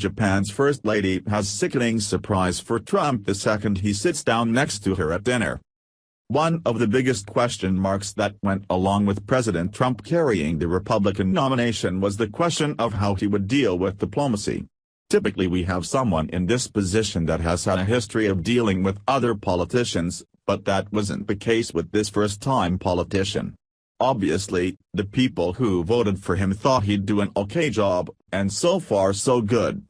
Japan's First Lady has sickening surprise for Trump the second he sits down next to her at dinner. One of the biggest question marks that went along with President Trump carrying the Republican nomination was the question of how he would deal with diplomacy. Typically we have someone in this position that has had a history of dealing with other politicians, but that wasn't the case with this first-time politician. Obviously, the people who voted for him thought he'd do an okay job, and so far so good.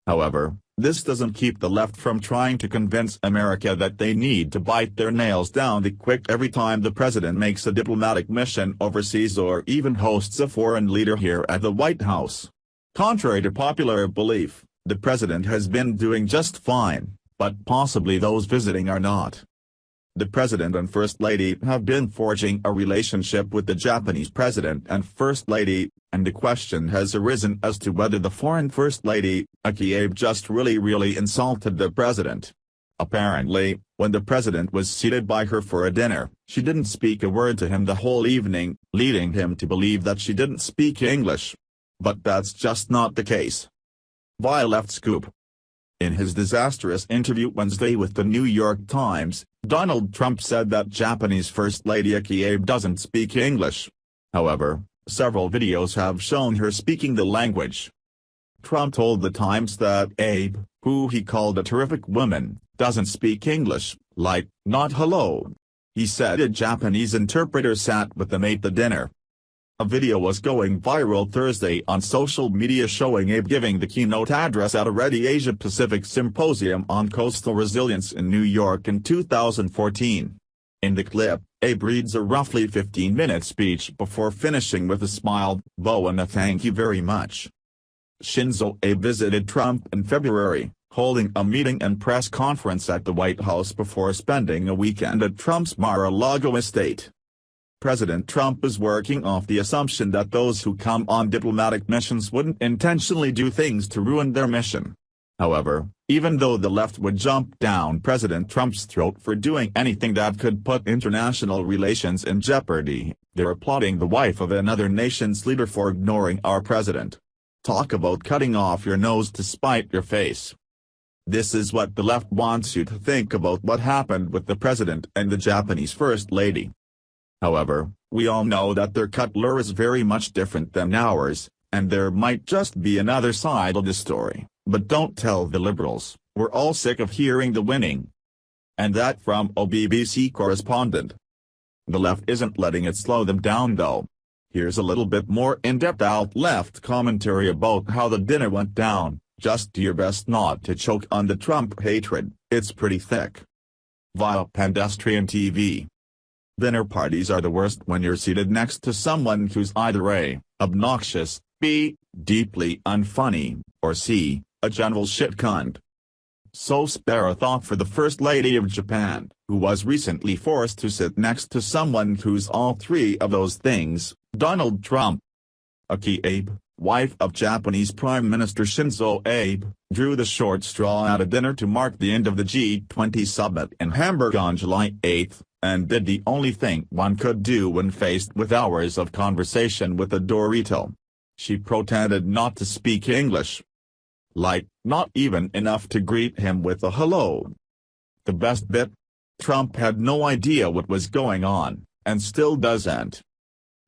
However, this doesn't keep the left from trying to convince America that they need to bite their nails down the quick every time the president makes a diplomatic mission overseas or even hosts a foreign leader here at the White House. Contrary to popular belief, the president has been doing just fine, but possibly those visiting are not. The president and first lady have been forging a relationship with the Japanese president and first lady, and the question has arisen as to whether the foreign first lady, Abe, just really insulted the president. Apparently, when the president was seated by her for a dinner, she didn't speak a word to him the whole evening, leading him to believe that she didn't speak English. But that's just not the case. Via Left Scoop. In his disastrous interview Wednesday with the New York Times, Donald Trump said that Japanese First Lady Abe doesn't speak English. However, several videos have shown her speaking the language. Trump told the Times that Abe, who he called a terrific woman, doesn't speak English, like, not hello. He said a Japanese interpreter sat with them at the dinner. A video was going viral Thursday on social media showing Abe giving the keynote address at a Ready Asia-Pacific Symposium on Coastal Resilience in New York in 2014. In the clip, Abe reads a roughly 15-minute speech before finishing with a smile, bow and a thank you very much. Shinzo Abe visited Trump in February, holding a meeting and press conference at the White House before spending a weekend at Trump's Mar-a-Lago estate. President Trump is working off the assumption that those who come on diplomatic missions wouldn't intentionally do things to ruin their mission. However, even though the left would jump down President Trump's throat for doing anything that could put international relations in jeopardy, they're applauding the wife of another nation's leader for ignoring our president. Talk about cutting off your nose to spite your face. This is what the left wants you to think about what happened with the president and the Japanese First Lady. However, we all know that their cutler is very much different than ours, and there might just be another side of the story, but don't tell the liberals, we're all sick of hearing the winning. And that from a BBC correspondent. The left isn't letting it slow them down though. Here's a little bit more in-depth out-left commentary about how the dinner went down. Just do your best not to choke on the Trump hatred, it's pretty thick. Via Pedestrian TV. Dinner parties are the worst when you're seated next to someone who's either A, obnoxious, B, deeply unfunny, or C, a general shit cunt. So spare a thought for the First Lady of Japan, who was recently forced to sit next to someone who's all three of those things, Donald Trump. Abe, wife of Japanese Prime Minister Shinzo Abe, drew the short straw at a dinner to mark the end of the G20 summit in Hamburg on July 8, and did the only thing one could do when faced with hours of conversation with a Dorito. She pretended not to speak English. Like, not even enough to greet him with a hello. The best bit? Trump had no idea what was going on, and still doesn't.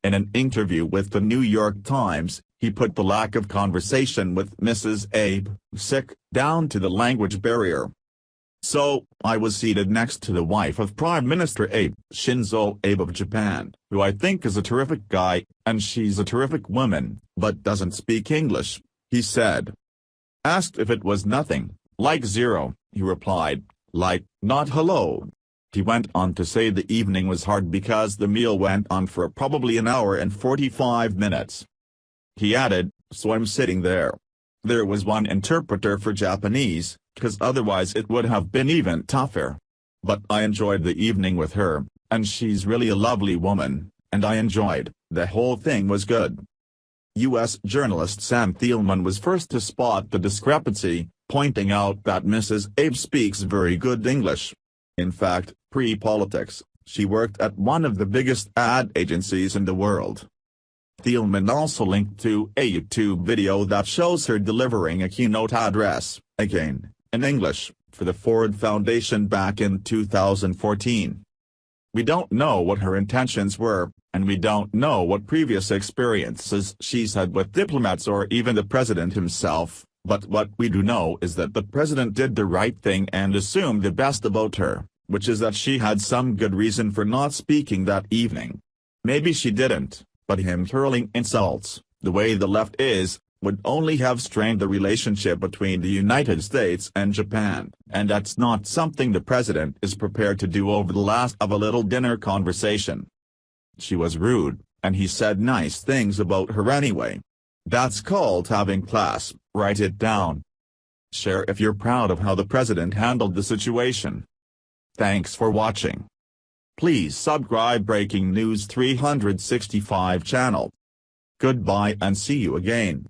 In an interview with the New York Times, he put the lack of conversation with Mrs. Abe, sick, down to the language barrier. So, I was seated next to the wife of Prime Minister Abe, Shinzo Abe of Japan, who I think is a terrific guy, and she's a terrific woman, but doesn't speak English, he said. Asked if it was nothing, like zero, he replied, like, not hello. He went on to say the evening was hard because the meal went on for probably an hour and 45 minutes. He added, so I'm sitting there. There was one interpreter for Japanese, 'cause otherwise it would have been even tougher. But I enjoyed the evening with her, and she's really a lovely woman, and I enjoyed, the whole thing was good. U.S. journalist Sam Thielman was first to spot the discrepancy, pointing out that Mrs. Abe speaks very good English. In fact, pre-politics, she worked at one of the biggest ad agencies in the world. Thielman also linked to a YouTube video that shows her delivering a keynote address, again, in English, for the Ford Foundation back in 2014. We don't know what her intentions were, and we don't know what previous experiences she's had with diplomats or even the president himself, but what we do know is that the president did the right thing and assumed the best about her, which is that she had some good reason for not speaking that evening. Maybe she didn't, but him hurling insults, the way the left is, would only have strained the relationship between the United States and Japan, and that's not something the president is prepared to do over the last of a little dinner conversation. She was rude, and he said nice things about her anyway. That's called having class, write it down. Share if you're proud of how the president handled the situation. Thanks for watching. Please subscribe Breaking News 365 channel. Goodbye and see you again.